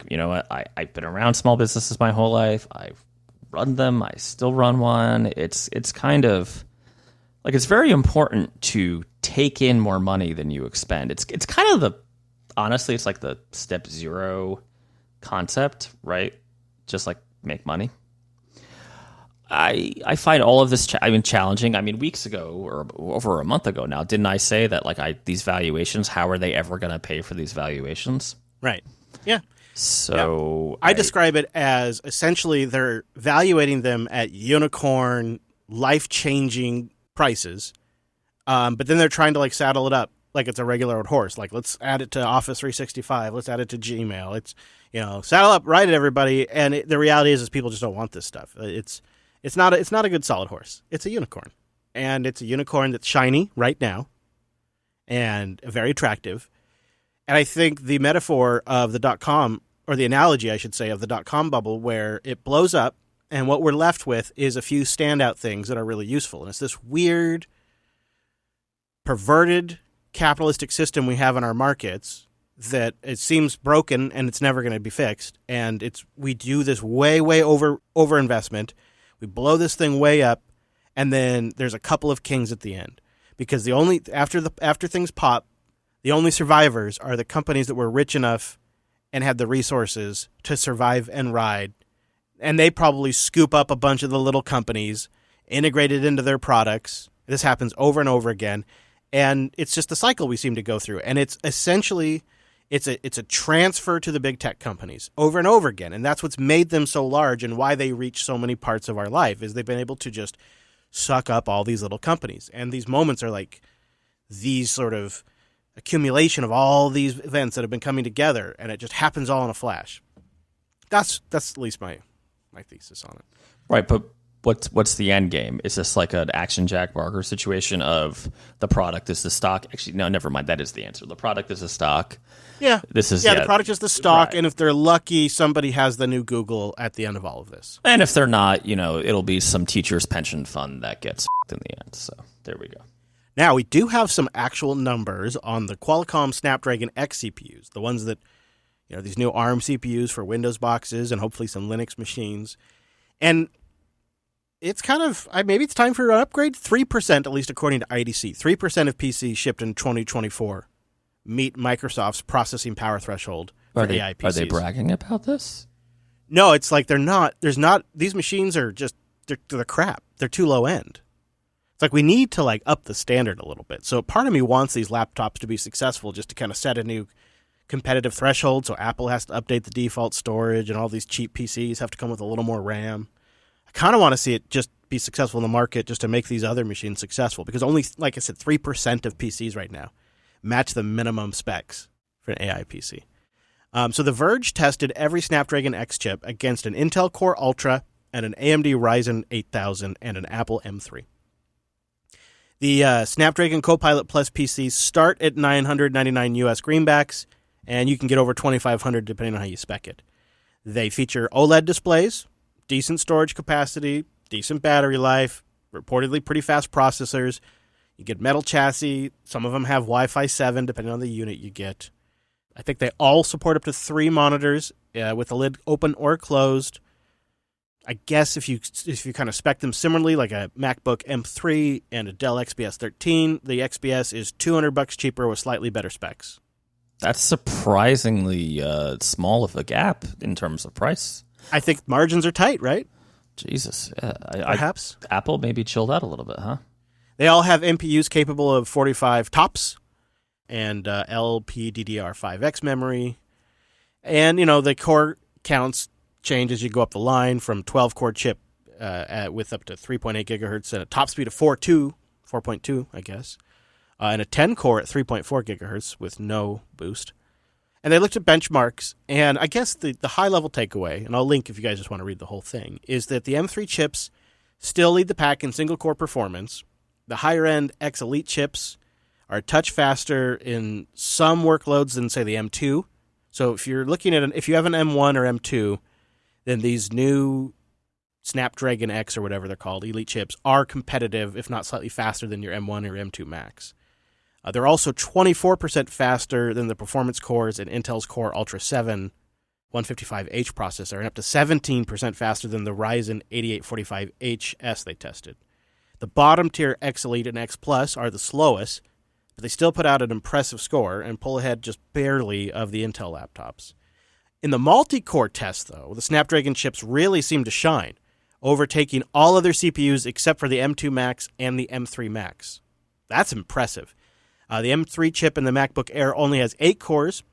Speaker 2: been around small businesses my whole life. I've run them. I still run one. It's kind of like, it's very important to take in more money than you expend. It's kind of honestly, it's like the step zero concept, right? Just like make money. I find all of this challenging. I mean, weeks ago or over a month ago now, didn't I say that like these valuations, how are they ever going to pay for these valuations?
Speaker 1: Right. Yeah.
Speaker 2: So
Speaker 1: I describe it as essentially they're valuating them at unicorn, life-changing prices, but then they're trying to like saddle it up like it's a regular old horse. Like, let's add it to Office 365. Let's add it to Gmail. It's, saddle up, ride it, everybody. And the reality is people just don't want this stuff. It's not a good solid horse. It's a unicorn, and it's a unicorn that's shiny right now, and very attractive. And I think the metaphor of the .com, or the analogy, I should say, of the .com bubble, where it blows up and what we're left with is a few standout things that are really useful. And it's this weird, perverted capitalistic system we have in our markets that it seems broken and it's never going to be fixed. And we do this way over investment. We blow this thing way up, and then there's a couple of kings at the end, because after things pop, the only survivors are the companies that were rich enough and had the resources to survive and ride. And they probably scoop up a bunch of the little companies, integrate it into their products. This happens over and over again. And it's just the cycle we seem to go through. And it's essentially, it's a transfer to the big tech companies over and over again. And that's what's made them so large and why they reach so many parts of our life, is they've been able to just suck up all these little companies. And these moments are like these sort of accumulation of all these events that have been coming together, and it just happens all in a flash. That's at least my thesis on it.
Speaker 2: Right, but what's the end game? Is this like an Action Jack Barker situation of the product is the stock? Actually, no, never mind. That is the answer. The product is the stock.
Speaker 1: Yeah. The product is the stock,
Speaker 2: right.
Speaker 1: And if they're lucky, somebody has the new Google at the end of all of this.
Speaker 2: And if they're not, it'll be some teacher's pension fund that gets in the end. So there we go.
Speaker 1: Now, we do have some actual numbers on the Qualcomm Snapdragon X CPUs, the ones that, these new ARM CPUs for Windows boxes and hopefully some Linux machines. And it's kind of, maybe it's time for an upgrade. 3%, at least according to IDC, 3% of PCs shipped in 2024 meet Microsoft's processing power threshold for AI PCs.
Speaker 2: Are they bragging about this?
Speaker 1: No, it's like these machines are just, they're crap. They're too low end. It's like we need to up the standard a little bit. So part of me wants these laptops to be successful just to kind of set a new competitive threshold. So Apple has to update the default storage and all these cheap PCs have to come with a little more RAM. Kind of want to see it just be successful in the market just to make these other machines successful because only, like I said, 3% of PCs right now match the minimum specs for an AI PC. So The Verge tested every Snapdragon X chip against an Intel Core Ultra and an AMD Ryzen 8000 and an Apple M3. The Snapdragon Copilot Plus PCs start at $999 US greenbacks, and you can get over $2,500 depending on how you spec it. They feature OLED displays, decent storage capacity, decent battery life, reportedly pretty fast processors. You get metal chassis. Some of them have Wi-Fi 7, depending on the unit you get. I think they all support up to 3 monitors with the lid open or closed. I guess if you kind of spec them similarly, like a MacBook M3 and a Dell XPS 13, the XPS is $200 cheaper with slightly better specs.
Speaker 2: That's surprisingly small of a gap in terms of price.
Speaker 1: I think margins are tight, right?
Speaker 2: Jesus. Yeah,
Speaker 1: Perhaps.
Speaker 2: Apple maybe chilled out a little bit, huh?
Speaker 1: They all have MPUs capable of 45 TOPS and LPDDR5X memory. And, the core counts change as you go up the line from 12-core chip with up to 3.8 gigahertz and a top speed of 4.2, I guess, and a 10-core at 3.4 gigahertz with no boost. And they looked at benchmarks, and I guess the high-level takeaway, and I'll link if you guys just want to read the whole thing, is that the M3 chips still lead the pack in single-core performance. The higher-end X Elite chips are a touch faster in some workloads than, say, the M2. So if you're looking at if you have an M1 or M2, then these new Snapdragon X or whatever they're called, Elite chips, are competitive, if not slightly faster than your M1 or M2 Max. They're also 24% faster than the performance cores in Intel's Core Ultra 7 155H processor, and up to 17% faster than the Ryzen 8845HS they tested. The bottom tier X Elite and X Plus are the slowest, but they still put out an impressive score and pull ahead just barely of the Intel laptops. In the multi-core test, though, the Snapdragon chips really seem to shine, overtaking all other CPUs except for the M2 Max and the M3 Max. That's impressive. The M3 chip in the MacBook Air only has 8 cores,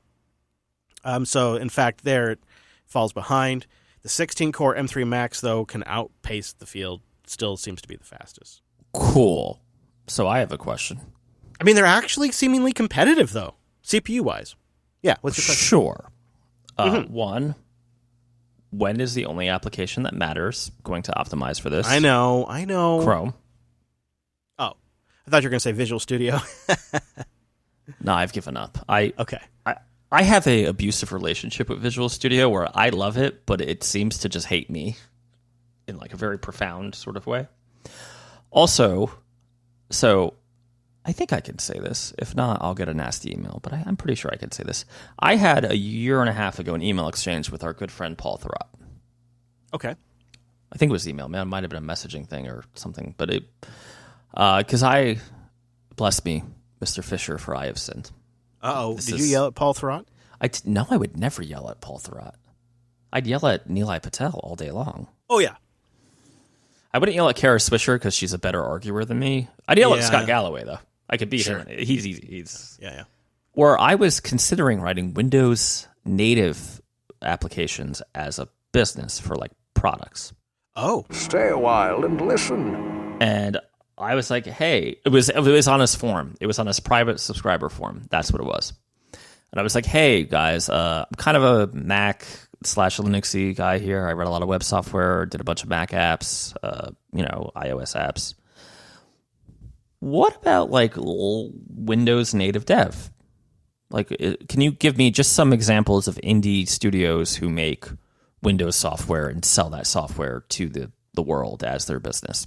Speaker 1: so in fact there it falls behind. The 16-core M3 Max, though, can outpace the field, still seems to be the fastest.
Speaker 2: Cool. So I have a question.
Speaker 1: I mean, they're actually seemingly competitive, though, CPU-wise. Yeah, what's your question?
Speaker 2: Sure. One, when is the only application that matters going to optimize for this?
Speaker 1: I know.
Speaker 2: Chrome.
Speaker 1: Oh, I thought you were going to say Visual Studio.
Speaker 2: No, I've given up.
Speaker 1: Okay.
Speaker 2: I have a abusive relationship with Visual Studio where I love it, but it seems to just hate me in like a very profound sort of way. Also, so I think I can say this. If not, I'll get a nasty email, but I'm pretty sure I can say this. I had a year and a half ago an email exchange with our good friend Paul Thurrott.
Speaker 1: Okay.
Speaker 2: I think it was email. Man, it might have been a messaging thing or something, but it because bless me, Mr. Fisher, for I have sinned.
Speaker 1: Uh-oh. Did you yell at Paul Thurrott?
Speaker 2: No, I would never yell at Paul Thurrott. I'd yell at Nilay Patel all day long.
Speaker 1: Oh, yeah.
Speaker 2: I wouldn't yell at Kara Swisher because she's a better arguer than me. I'd yell at Scott Galloway, though. I could beat him. He's easy. He's Where I was considering writing Windows native applications as a business for like products.
Speaker 1: Oh.
Speaker 7: Stay a while and listen.
Speaker 2: And I was like, hey, it was on his forum. It was on his private subscriber forum. That's what it was. And I was like, hey, guys, I'm kind of a Mac Linuxy guy here. I read a lot of web software, did a bunch of Mac apps, iOS apps. What about like Windows native dev? Like, can you give me just some examples of indie studios who make Windows software and sell that software to the world as their business?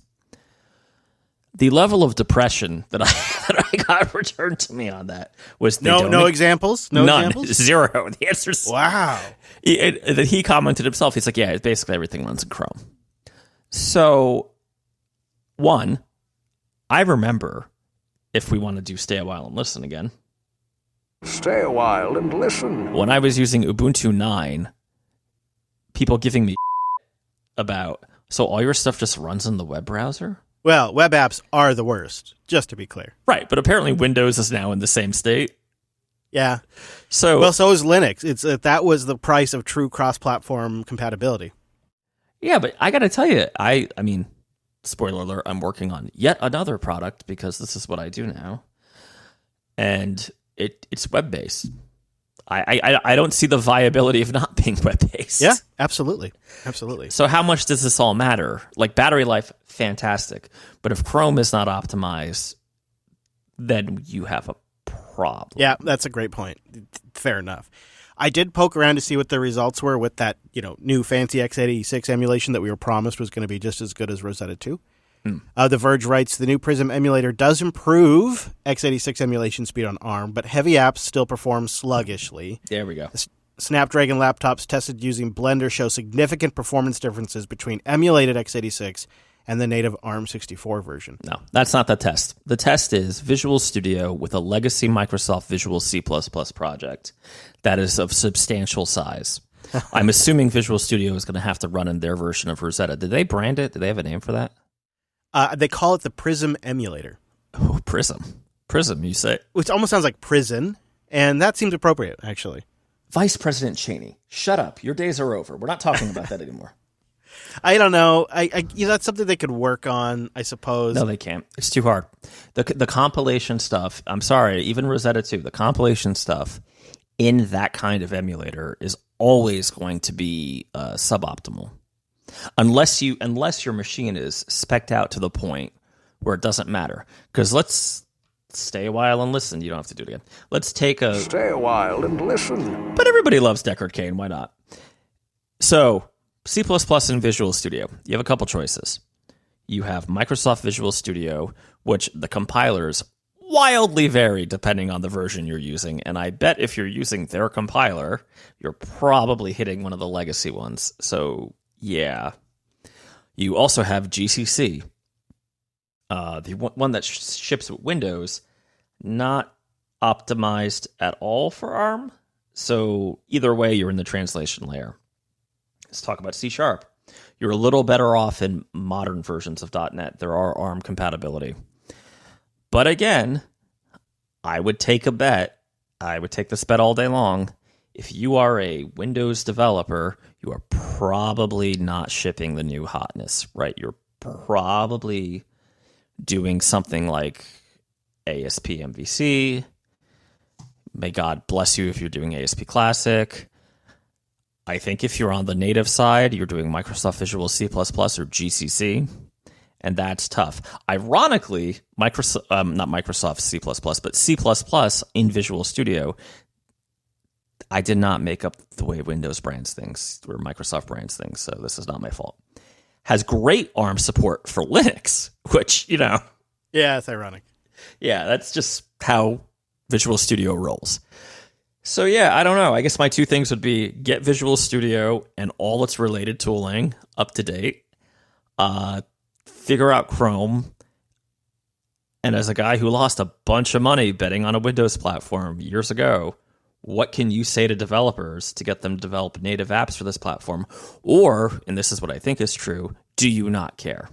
Speaker 2: The level of depression that I got returned to me on that was
Speaker 1: no examples,
Speaker 2: none,
Speaker 1: examples?
Speaker 2: zero. The answer's
Speaker 1: wow.
Speaker 2: That he commented himself. He's like, yeah, basically everything runs in Chrome. So, one, I remember, if we want to do stay a while and listen again.
Speaker 7: Stay a while and listen.
Speaker 2: When I was using Ubuntu 9, people giving me about, so all your stuff just runs in the web browser?
Speaker 1: Well, web apps are the worst, just to be clear.
Speaker 2: Right, but apparently Windows is now in the same state.
Speaker 1: Yeah.
Speaker 2: So
Speaker 1: is Linux. It's that was the price of true cross-platform compatibility.
Speaker 2: Yeah, but I got to tell you, I mean, spoiler alert, I'm working on yet another product because this is what I do now. And it's web-based. I don't see the viability of not being web-based.
Speaker 1: Yeah, absolutely. Absolutely.
Speaker 2: So how much does this all matter? Like battery life, fantastic. But if Chrome is not optimized, then you have a problem.
Speaker 1: Yeah, that's a great point. Fair enough. I did poke around to see what the results were with that, new fancy x86 emulation that we were promised was going to be just as good as Rosetta 2. The Verge writes, the new Prism emulator does improve x86 emulation speed on ARM, but heavy apps still perform sluggishly.
Speaker 2: There we go.
Speaker 1: Snapdragon laptops tested using Blender show significant performance differences between emulated x86 and the native ARM64 version.
Speaker 2: No, that's not the test. The test is Visual Studio with a legacy Microsoft Visual C++ project that is of substantial size. I'm assuming Visual Studio is going to have to run in their version of Rosetta. Did they brand it? Did they have a name for that?
Speaker 1: They call it the Prism emulator.
Speaker 2: Oh, Prism. Prism, you say?
Speaker 1: Which almost sounds like prison, and that seems appropriate, actually.
Speaker 2: Vice President Cheney, shut up. Your days are over. We're not talking about that anymore.
Speaker 1: I don't know. That's something they could work on, I suppose.
Speaker 2: No, they can't. It's too hard. The compilation stuff, I'm sorry, even Rosetta 2, the compilation stuff in that kind of emulator is always going to be suboptimal. Unless your machine is spec'd out to the point where it doesn't matter. Because let's stay a while and listen. You don't have to do it again. Let's take a...
Speaker 7: Stay a while and listen.
Speaker 2: But everybody loves Deckard Cain. Why not? So, C++ in Visual Studio. You have a couple choices. You have Microsoft Visual Studio, which the compilers wildly vary depending on the version you're using. And I bet if you're using their compiler, you're probably hitting one of the legacy ones. So... yeah. You also have GCC, the one that ships with Windows, not optimized at all for ARM. So either way, you're in the translation layer. Let's talk about C#. You're a little better off in modern versions of .NET. There are ARM compatibility. But again, I would take a bet. I would take this bet all day long. If you are a Windows developer, you are probably not shipping the new hotness, right? You're probably doing something like ASP MVC. May God bless you if you're doing ASP Classic. I think if you're on the native side, you're doing Microsoft Visual C++ or GCC, and that's tough. Ironically, not Microsoft C++, but C++ in Visual Studio, I did not make up the way Windows brands things or Microsoft brands things, so this is not my fault. Has great ARM support for Linux, which,
Speaker 1: Yeah, it's ironic.
Speaker 2: Yeah, that's just how Visual Studio rolls. So yeah, I don't know. I guess my two things would be get Visual Studio and all its related tooling up to date, figure out Chrome, and as a guy who lost a bunch of money betting on a Windows platform years ago, what can you say to developers to get them to develop native apps for this platform? Or, and this is what I think is true, do you not care?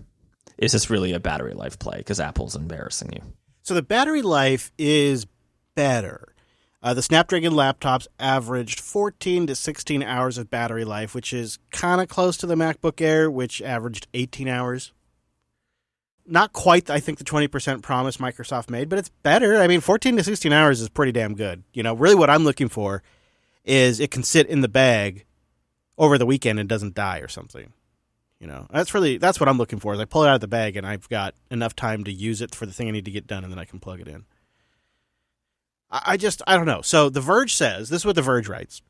Speaker 2: Is this really a battery life play because Apple's embarrassing you?
Speaker 1: So the battery life is better. The Snapdragon laptops averaged 14 to 16 hours of battery life, which is kind of close to the MacBook Air, which averaged 18 hours. Not quite, I think, the 20% promise Microsoft made, but it's better. I mean, 14 to 16 hours is pretty damn good. Really what I'm looking for is it can sit in the bag over the weekend and doesn't die or something. That's what I'm looking for. Is I pull it out of the bag and I've got enough time to use it for the thing I need to get done, and then I can plug it in. I don't know. So The Verge says, this is what The Verge writes.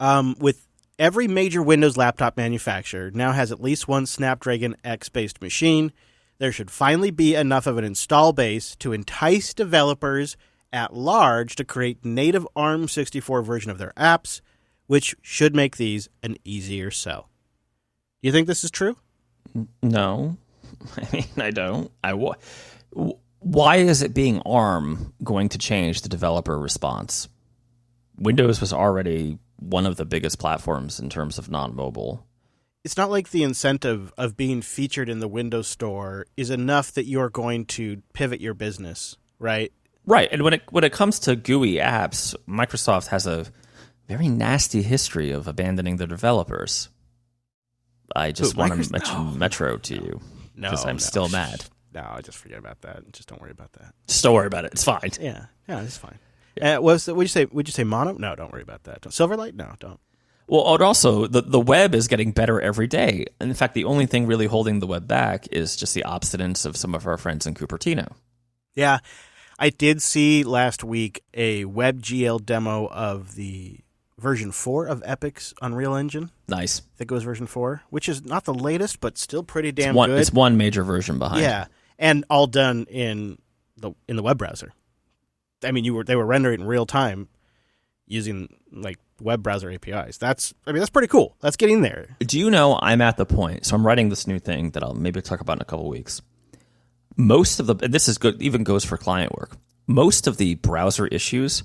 Speaker 1: With every major Windows laptop manufacturer now has at least one Snapdragon X-based machine, there should finally be enough of an install base to entice developers at large to create native ARM64 version of their apps, which should make these an easier sell. You think this is true?
Speaker 2: No. I mean, I don't. Why is it being ARM going to change the developer response? Windows was already one of the biggest platforms in terms of non-mobile.
Speaker 1: It's not like the incentive of being featured in the Windows Store is enough that you're going to pivot your business, right?
Speaker 2: Right. And when it comes to GUI apps, Microsoft has a very nasty history of abandoning their developers. I just want to mention Metro to you because I'm still mad.
Speaker 1: No, I just forget about that. Just don't worry about that.
Speaker 2: Just don't worry about it. It's fine.
Speaker 1: Yeah, it's fine. Yeah. Would you say Mono? No, don't worry about that. Silverlight? No, don't.
Speaker 2: Well, and also the web is getting better every day. And in fact, the only thing really holding the web back is just the obstinance of some of our friends in Cupertino.
Speaker 1: Yeah, I did see last week a WebGL demo of the version 4 of Epic's Unreal Engine.
Speaker 2: Nice.
Speaker 1: I think it was version 4, which is not the latest, but still pretty damn good.
Speaker 2: It's one major version behind.
Speaker 1: Yeah, and all done in the web browser. I mean, they were rendering in real time using like web browser APIs. That's pretty cool. That's getting there.
Speaker 2: Do you know I'm at the point? So I'm writing this new thing that I'll maybe talk about in a couple of weeks. Most of and this is good, even goes for client work. Most of the browser issues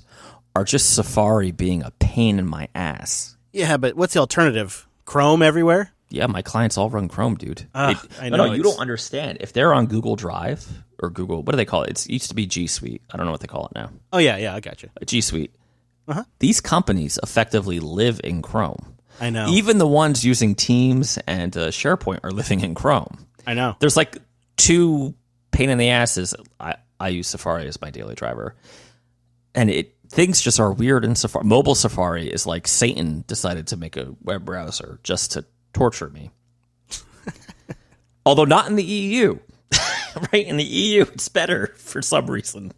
Speaker 2: are just Safari being a pain in my ass.
Speaker 1: Yeah, but what's the alternative? Chrome everywhere?
Speaker 2: Yeah, my clients all run Chrome, dude.
Speaker 1: I know.
Speaker 2: No, you don't understand. If they're on Google Drive or Google, what do they call it? It used to be G Suite. I don't know what they call it now.
Speaker 1: Oh, yeah, I got you.
Speaker 2: G Suite.
Speaker 1: Uh-huh.
Speaker 2: These companies effectively live in Chrome.
Speaker 1: I know.
Speaker 2: Even the ones using Teams and SharePoint are living in Chrome.
Speaker 1: I know.
Speaker 2: There's like two pain in the asses. I use Safari as my daily driver. And things just are weird in Safari. Mobile Safari is like Satan decided to make a web browser just to torture me. Although not in the EU. Right? In the EU, it's better for some reason.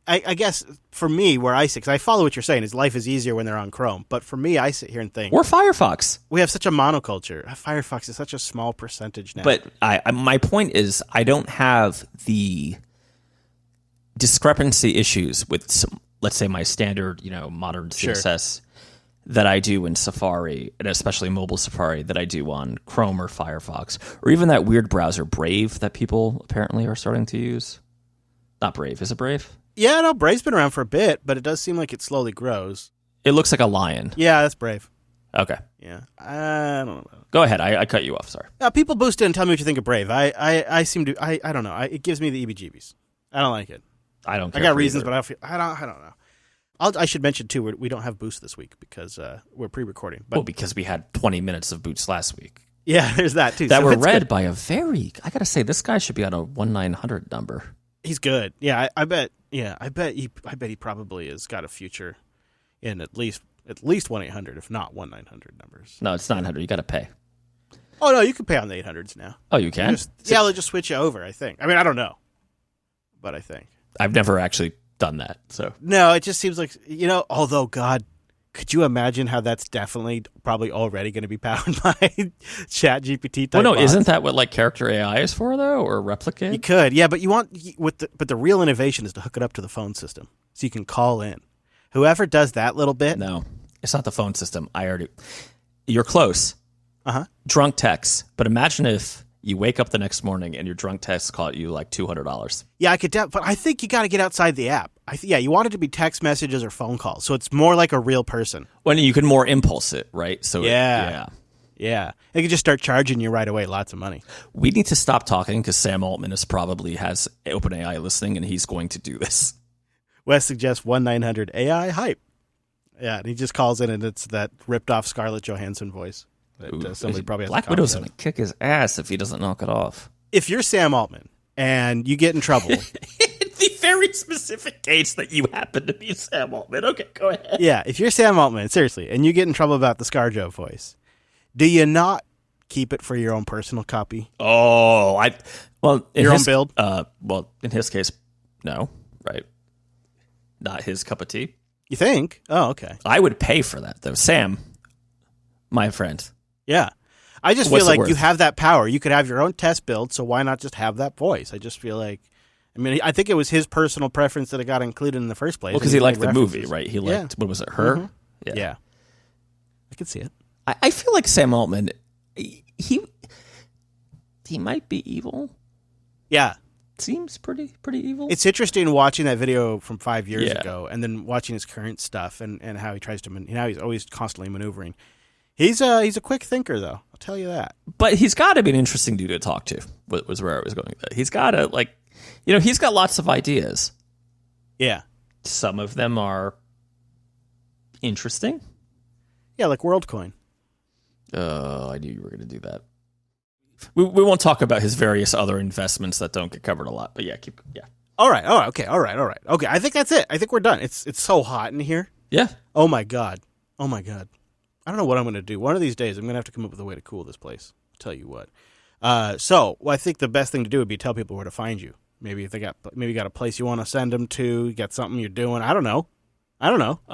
Speaker 1: I guess for me, where I sit, because I follow what you're saying, is life is easier when they're on Chrome. But for me, I sit here and think...
Speaker 2: Or Firefox.
Speaker 1: We have such a monoculture. Firefox is such a small percentage now.
Speaker 2: But my point is, I don't have the discrepancy issues with, let's say, my standard, modern CSS that I do in Safari, and especially mobile Safari, that I do on Chrome or Firefox, or even that weird browser Brave that people apparently are starting to use. Not Brave. Is it Brave?
Speaker 1: Yeah, no, Brave's been around for a bit, but it does seem like it slowly grows.
Speaker 2: It looks like a lion.
Speaker 1: Yeah, that's Brave.
Speaker 2: Okay.
Speaker 1: Yeah. I don't know.
Speaker 2: Go ahead. I cut you off. Sorry.
Speaker 1: People boost in and tell me what you think of Brave. I seem to... I don't know. It gives me the EBGBs. I don't like it.
Speaker 2: I don't care.
Speaker 1: I got reasons, but I don't know. I should mention, too, we don't have Boost this week because we're pre-recording.
Speaker 2: But because we had 20 minutes of Boost last week.
Speaker 1: Yeah, there's that, too.
Speaker 2: That were read by a very... I got to say, this guy should be on a 1-900 number.
Speaker 1: He's good. Yeah, I bet. Yeah, I bet he probably has got a future in at least 1-800, if not 1-900 numbers.
Speaker 2: No, it's 900. You got to pay.
Speaker 1: Oh, no, you can pay on the 800s now.
Speaker 2: Oh, you can?
Speaker 1: They'll just switch you over, I think. I mean, I don't know, but I think.
Speaker 2: I've never actually done that, so.
Speaker 1: No, it just seems like, although, God, could you imagine how that's probably already going to be powered by ChatGPT type
Speaker 2: Well, no,
Speaker 1: bots?
Speaker 2: isn't that what character AI is for, though, or Replicate?
Speaker 1: You could, yeah, but but the real innovation is to hook it up to the phone system so you can call in. Whoever does that little bit.
Speaker 2: No, it's not the phone system. You're close.
Speaker 1: Uh-huh.
Speaker 2: Drunk texts. But imagine if you wake up the next morning and your drunk text caught you like $200.
Speaker 1: Yeah, I could, but I think you got to get outside the app. You want it to be text messages or phone calls, so it's more like a real person.
Speaker 2: Well, you can more impulse it, right? So
Speaker 1: yeah. They could just start charging you right away, lots of money.
Speaker 2: We need to stop talking because Sam Altman probably has OpenAI listening, and he's going to do this.
Speaker 1: Wes suggests 1-900 AI hype. Yeah, and he just calls in, and it's that ripped off Scarlett Johansson voice. Somebody probably has
Speaker 2: Black Widow's going to kick his ass if he doesn't knock it off.
Speaker 1: If you're Sam Altman and you get in trouble,
Speaker 2: it'd be very very specific case that you happen to be Sam Altman. Okay, go ahead.
Speaker 1: Yeah, if you're Sam Altman, seriously, and you get in trouble about the ScarJo voice, do you not keep it for your own personal copy?
Speaker 2: Oh,
Speaker 1: Your own build?
Speaker 2: Well, in his case, no, right? Not his cup of tea.
Speaker 1: You think? Oh, okay.
Speaker 2: I would pay for that, though. Sam, my friend.
Speaker 1: Yeah. I just
Speaker 2: What's
Speaker 1: feel
Speaker 2: it
Speaker 1: like
Speaker 2: worth?
Speaker 1: you have that power. You could have your own test build, so why not just have that voice? I just feel like, I think it was his personal preference that it got included in the first place.
Speaker 2: Well, because
Speaker 1: and
Speaker 2: he liked
Speaker 1: made
Speaker 2: the movie,
Speaker 1: references.
Speaker 2: right? He liked, what was it, Her?
Speaker 1: Mm-hmm. Yeah. I could see it.
Speaker 2: I feel like Sam Altman, he might be evil.
Speaker 1: Yeah.
Speaker 2: Seems pretty evil.
Speaker 1: It's interesting watching that video from 5 years
Speaker 2: Yeah.
Speaker 1: ago and then watching his current stuff and how he tries to, he's always constantly maneuvering. He's a quick thinker, though. I'll tell you that.
Speaker 2: But he's got to be an interesting dude to talk to, was where I was going with that. He's got to, he's got lots of ideas.
Speaker 1: Yeah.
Speaker 2: Some of them are interesting.
Speaker 1: Yeah, like WorldCoin.
Speaker 2: Oh, I knew you were going to do that. We won't talk about his various other investments that don't get covered a lot, but yeah.
Speaker 1: All right. Okay. I think that's it. I think we're done. It's so hot in here.
Speaker 2: Yeah.
Speaker 1: Oh my god. I don't know what I'm going to do. One of these days, I'm going to have to come up with a way to cool this place. I'll tell you what. So I think the best thing to do would be tell people where to find you. Maybe if you got a place you want to send them to, you got something you're doing. I don't know.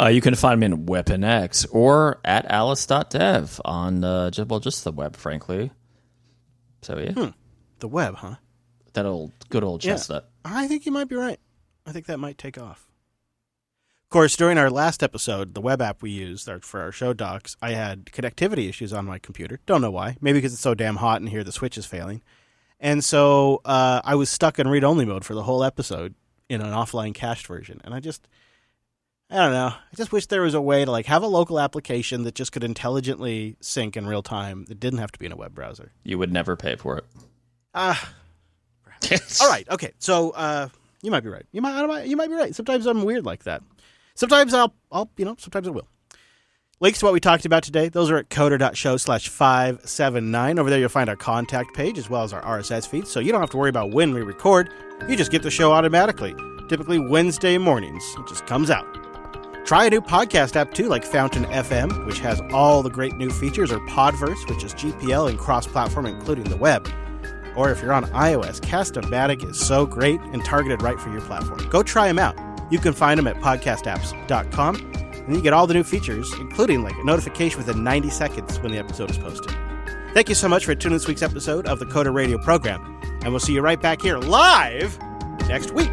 Speaker 2: You can find me in Weapon X or at alice.dev on just the web, frankly. So yeah.
Speaker 1: The web, huh?
Speaker 2: That good old
Speaker 1: Yeah.
Speaker 2: chestnut.
Speaker 1: I think you might be right. I think that might take off. Of course, during our last episode, the web app we used for our show docs, I had connectivity issues on my computer. Don't know why. Maybe because it's so damn hot in here, the switch is failing. And so I was stuck in read-only mode for the whole episode in an offline cached version. And I don't know. I just wish there was a way to have a local application that just could intelligently sync in real time that didn't have to be in a web browser.
Speaker 2: You would never pay for it.
Speaker 1: All right. Okay. So you might be right. You might be right. Sometimes I'm weird like that. Sometimes sometimes I will. Links to what we talked about today, those are at coder.show/579. Over there you'll find our contact page as well as our RSS feed, so you don't have to worry about when we record. You just get the show automatically. Typically Wednesday mornings. It just comes out. Try a new podcast app too, like Fountain FM, which has all the great new features, or Podverse, which is GPL and cross-platform, including the web. Or if you're on iOS, Cast-O-Matic is so great and targeted right for your platform. Go try them out. You can find them at podcastapps.com, and you get all the new features, including a notification within 90 seconds when the episode is posted. Thank you so much for tuning in this week's episode of the Coder Radio program, and we'll see you right back here live next week.